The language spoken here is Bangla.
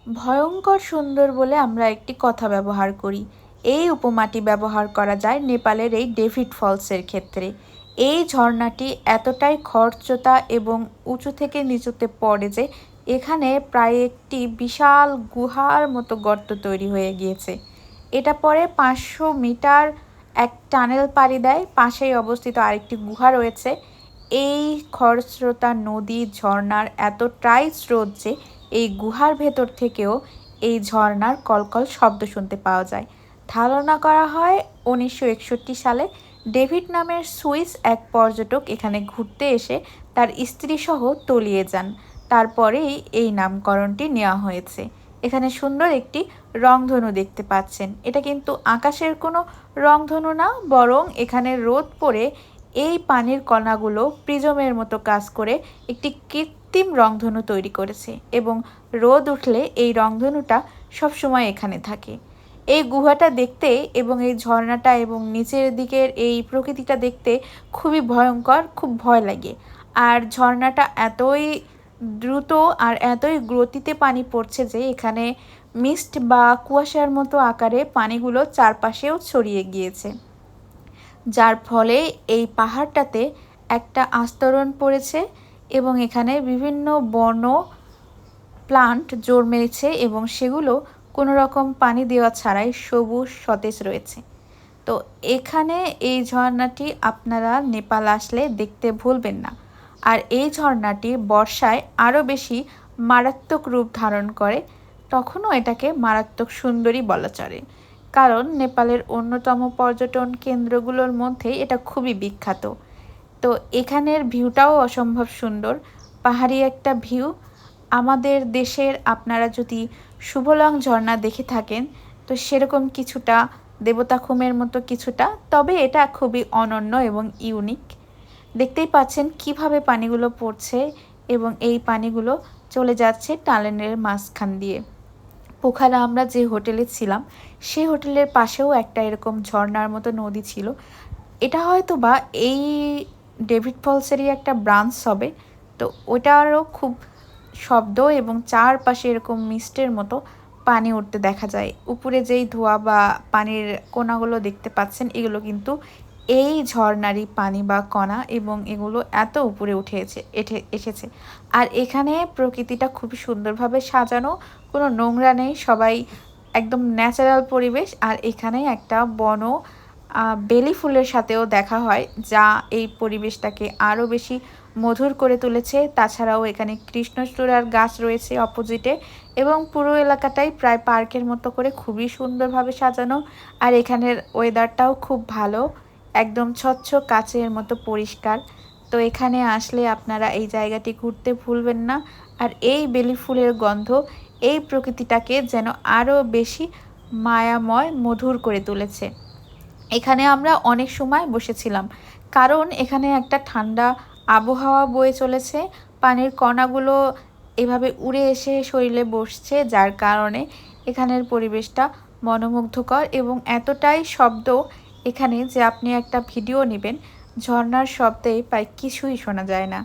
ভয়ঙ্কর সুন্দর বলে আমরা একটি কথা ব্যবহার করি। এই উপমাটি ব্যবহার করা যায় নেপালের এই ডেভিড ফলসের ক্ষেত্রে। এই ঝর্ণাটি এতটাই খরস্রোতা এবং উঁচু থেকে নিচুতে পড়ে যে এখানে প্রায় একটি বিশাল গুহার মতো গর্ত তৈরি হয়ে গিয়েছে। এটা পরে 500 মিটার এক টানেল পাড়ি দেয়। পাশেই অবস্থিত আরেকটি গুহা রয়েছে। এই খরস্রোতা নদী ঝর্ণার এতটাই স্রোত যে এই গুহার ভেতর থেকেও এই ঝর্ণার কলকল শব্দ শুনতে পাওয়া যায়। ধারণা করা হয় 1961 সালে ডেভিড নামের সুইস এক পর্যটক এখানে ঘুরতে এসে তার স্ত্রীসহ তলিয়ে যান। তারপরেই এই নামকরণটি নেওয়া হয়েছে। এখানে সুন্দর একটি রংধনু দেখতে পাচ্ছেন। এটা কিন্তু আকাশের কোনো রংধনু না, বরং এখানে রোদ পড়ে এই পানির কণাগুলো প্রিজমের মতো কাজ করে একটি কৃত্রিম রংধনু তৈরি করেছে এবং রোদ উঠলে এই রংধনুটা সবসময় এখানে থাকে। এই গুহাটা দেখতে এবং এই ঝর্ণাটা এবং নিচের দিকের এই প্রকৃতিটা দেখতে খুবই ভয়ঙ্কর, খুব ভয় লাগে। আর ঝর্ণাটা এতই দ্রুত আর এতই গতিতে পানি পড়ছে যে এখানে মিস্ট বা কুয়াশার মতো আকারে পানিগুলো চারপাশেও ছড়িয়ে গিয়েছে, যার ফলে এই পাহাড়টাতে একটা আস্তরণ পড়েছে এবং এখানে বিভিন্ন বন প্লান্ট জন্মেছে এবং সেগুলো কোনো রকম পানি দেওয়া ছাড়াই সবুজ সতেজ রয়েছে। তো এখানে এই ঝর্ণাটি আপনারা নেপাল আসলে দেখতে ভুলবেন না। আর এই ঝর্ণাটি বর্ষায় আরও বেশি মারাত্মক রূপ ধারণ করে, তখনও এটাকে মারাত্মক সুন্দরী বলা চলে, কারণ নেপালের অন্যতম পর্যটন কেন্দ্রগুলোর মধ্যে এটা খুবই বিখ্যাত। তো এখানের ভিউটাও অসম্ভব সুন্দর, পাহাড়ি একটা ভিউ। আমাদের দেশের আপনারা যদি শুভলং ঝর্ণা দেখে থাকেন তো সেরকম কিছুটা, দেবতাখুমের মতো কিছুটা, তবে এটা খুবই অনন্য এবং ইউনিক। দেখতেই পাচ্ছেন কিভাবে পানিগুলো পড়ছে এবং এই পানিগুলো চলে যাচ্ছে টানেলের মাঝখান দিয়ে। পোখারা আমরা যে হোটেলে ছিলাম সেই হোটেলের পাশেও একটা এরকম ঝর্ণার মতো নদী ছিল। এটা হয়তো বা এই ডেভিড ফলসেরই একটা ব্রাঞ্চ হবে। তো ওটারও খুব শব্দ এবং চারপাশে এরকম মিস্টের মতো পানি উঠতে দেখা যায়। উপরে যেই ধোঁয়া বা পানির কণাগুলো দেখতে পাচ্ছেন এগুলো কিন্তু এই ঝর্ণারই পানি বা কণা, এবং এগুলো এত উপরে এসেছে। আর এখানে প্রকৃতিটা খুবই সুন্দরভাবে সাজানো, কোনো নোংরা নেই, সবাই একদম ন্যাচারাল পরিবেশ। আর এখানে একটা বন বেলি ফুলের সাথেও দেখা হয়, যা এই পরিবেশটাকে আরও বেশি মধুর করে তুলেছে। তাছাড়াও এখানে কৃষ্ণচূড়ার গাছ রয়েছে অপোজিটে, এবং পুরো এলাকাটাই প্রায় পার্কের মতো করে খুবই সুন্দরভাবে সাজানো। আর এখানের ওয়েদারটাও খুব ভালো, একদম স্বচ্ছ কাচের মতো পরিষ্কার। তো এখানে আসলে আপনারা এই জায়গাটি ঘুরতে ভুলবেন না। আর এই বেলি ফুলের গন্ধ এই প্রকৃতিটাকে যেন আরও বেশি মায়াময়, মধুর করে তুলেছে। এখানে আমরা অনেক সময় বসেছিলাম, কারণ এখানে একটা ঠান্ডা আবহাওয়া বয়ে চলেছে। পানির কণাগুলো এভাবে উড়ে এসে শরীরে বসছে, যার কারণে এখানের পরিবেশটা মনোমুগ্ধকর এবং এতটাই শব্দ এখানে যে আপনি একটা ভিডিও নেবেন, ঝর্ণার শব্দে প্রায় কিছুই শোনা যায় না।